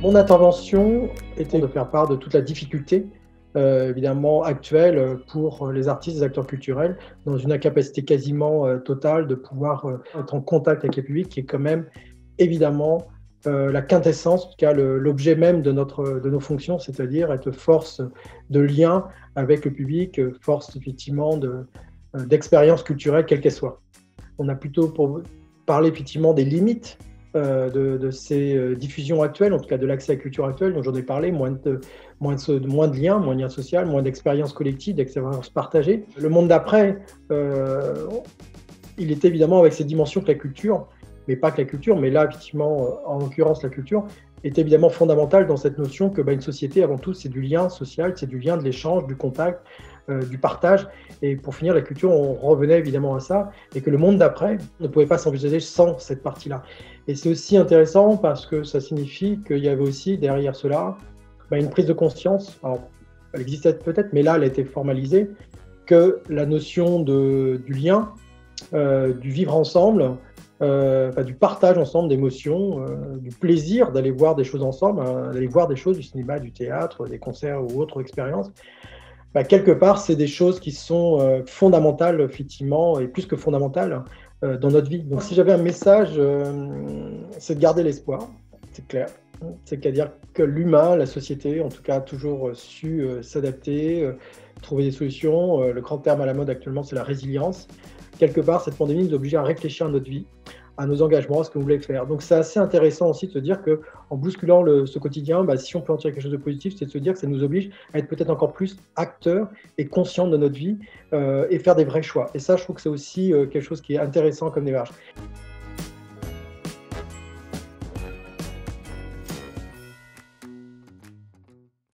Mon intervention était de faire part de toute la difficulté, évidemment actuelle pour les artistes, les acteurs culturels, dans une incapacité quasiment totale de pouvoir être en contact avec le public, qui est quand même évidemment la quintessence, en tout cas l'objet même de nos fonctions, c'est-à-dire être force de lien avec le public, force effectivement d'expérience culturelle, quelle qu'elle soit. On a plutôt pour parler effectivement des limites de ces diffusions actuelles, en tout cas de l'accès à la culture actuelle, dont j'en ai parlé, moins de liens, moins de liens sociaux, moins d'expériences collectives, d'expériences partagées. Le monde d'après, il est évidemment avec ses dimensions que la culture, mais pas que la culture, mais là, effectivement, en l'occurrence, la culture est évidemment fondamentale dans cette notion que une société, avant tout, c'est du lien social, c'est du lien, de l'échange, du contact, du partage. Et pour finir, la culture, on revenait évidemment à ça, et que le monde d'après ne pouvait pas s'envisager sans cette partie-là. Et c'est aussi intéressant parce que ça signifie qu'il y avait aussi derrière cela une prise de conscience, alors elle existait peut-être, mais là elle a été formalisée, que la notion du lien, du vivre ensemble, du partage ensemble d'émotions, du plaisir d'aller voir des choses ensemble, d'aller voir des choses, du cinéma, du théâtre, des concerts ou autres expériences, quelque part c'est des choses qui sont fondamentales effectivement, et plus que fondamentales, dans notre vie. Donc si j'avais un message, c'est de garder l'espoir, c'est clair. C'est-à-dire que l'humain, la société, en tout cas, a toujours su s'adapter, trouver des solutions. Le grand terme à la mode actuellement, c'est la résilience. Quelque part, cette pandémie nous oblige à réfléchir à notre vie, à nos engagements, à ce que vous voulez faire. Donc c'est assez intéressant aussi de se dire qu'en bousculant ce quotidien, si on peut en tirer quelque chose de positif, c'est de se dire que ça nous oblige à être peut-être encore plus acteurs et conscients de notre vie et faire des vrais choix. Et ça, je trouve que c'est aussi quelque chose qui est intéressant comme démarche.